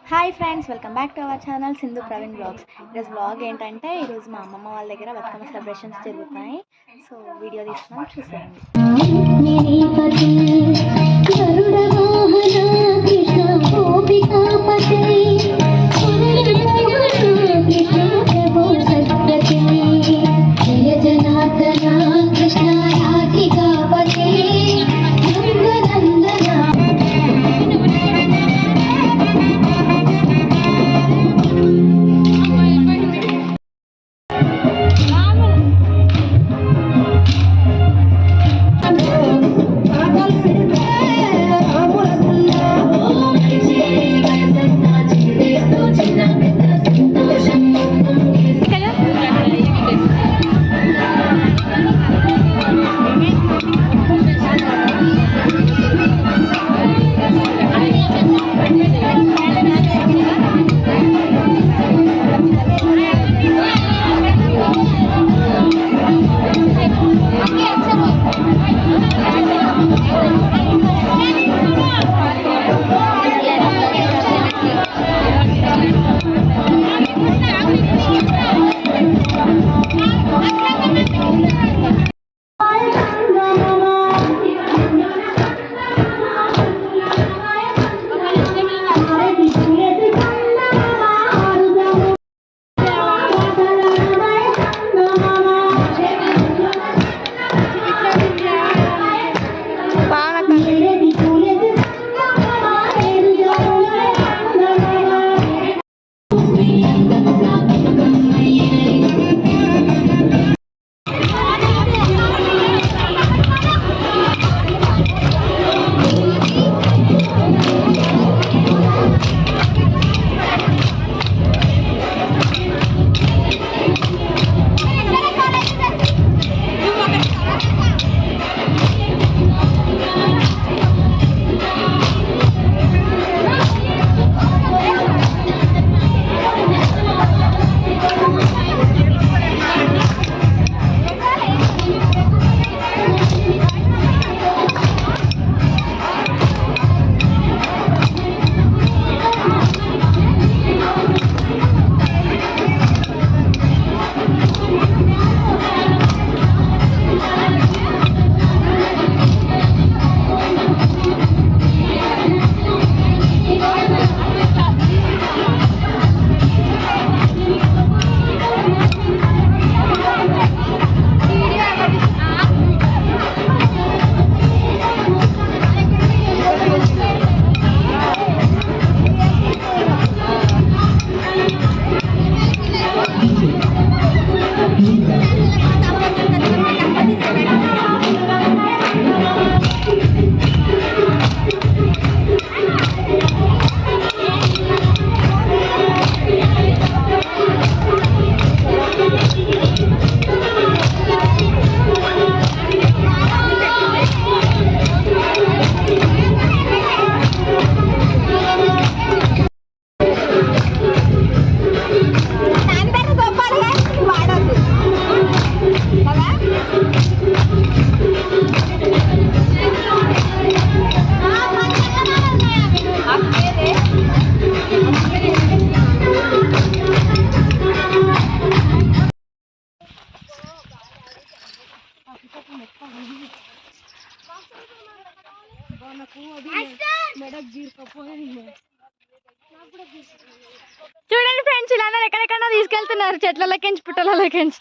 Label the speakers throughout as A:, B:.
A: Hi friends, welcome back to our channel Sindhu Praveen vlogs. ఈరోజు vlog ఏంటంటే ఈరోజు మా అమ్మమ్మ వాళ్ళ దగ్గర బతుకమ్మ సెలబ్రేషన్స్ జరుగుతాయి. సో వీడియో తీసుకున్నాం, చూసేయండి. చూడండి ఫ్రెండ్స్, ఇలా ఎక్కడెక్కడో తీసుకెళ్తున్నారు, చెట్లలోకించి పుట్టలలోకించి.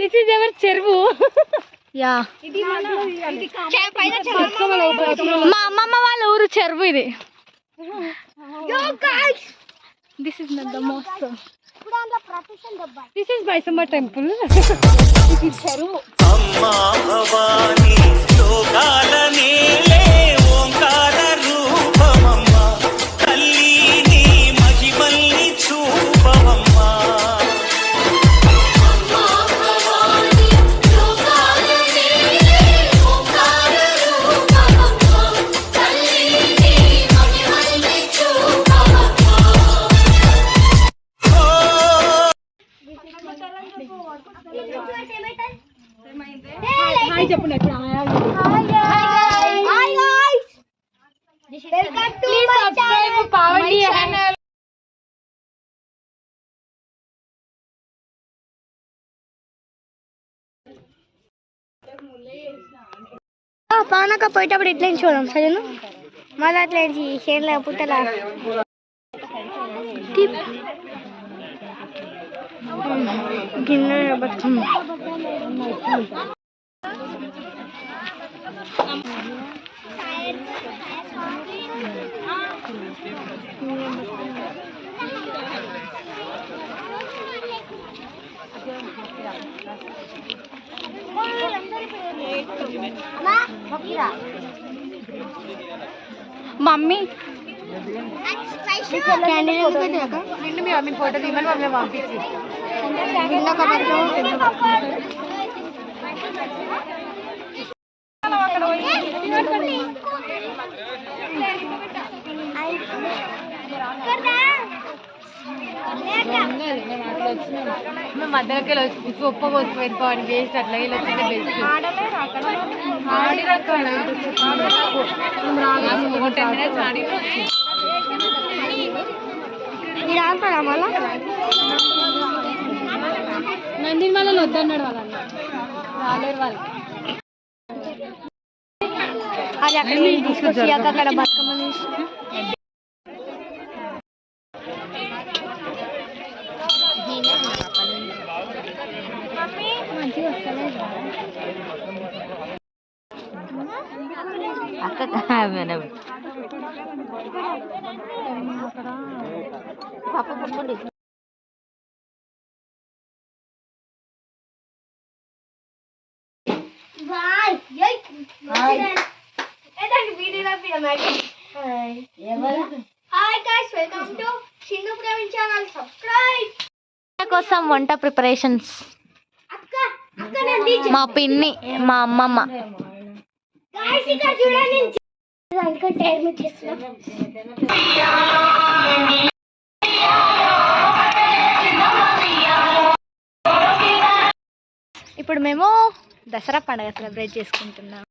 A: దిస్ ఈజ్ ఎవర్ చెరువు. యా, మా అమ్మమ్మ వాళ్ళ ఊరు చెరువు ఇది. This is not the most. This is Baisamma temple. This is చెరువు. అమ్మా భవాని లోకాల నీలే ఓంకార రూపమమ్మ, తల్లి నీ మహిమల్ని చూపవమ్మా. అమ్మా భవాని లోకాల నీలే ఓంకార రూపమమ్మ, తల్లి నీ మహిమల్ని చూపవమ్మా. హాయ్ చెప్పండి.
B: Please subscribe to Pavani channel.
A: పానక పోయేటప్పుడు ఇట్లా చూద్దాం సరేనా మళ్ళీ అట్లా చేనులో పుట్టలా గిన్నె బతుకమ్మ మమ్మీ నిన్ను మీ మమ్మీ ఫోటో తీయమని మమ్మీ పంపించి మేము మధ్యలోకి వచ్చి గొప్ప కోసిపోయింది పవన్ వేస్ట్ అట్లా వీళ్ళు వచ్చింటే బెస్ట్ 10 minutes ఆడి మీరు ఆడతారా మళ్ళా నందిని మళ్ళీ వద్దన్నాడు వాళ్ళన్న రాలేరు వాళ్ళు అది అక్కడ తీసుకొచ్చి అక్కడ బతుకమ్మ మంచిగా వస్తలేదు కోసం వంట ప్రిపరేషన్స్ మా పిన్ని మా అమ్మమ్మ ఇప్పుడు మేము దసరా పండుగ సెలబ్రేట్ చేసుకుంటున్నాం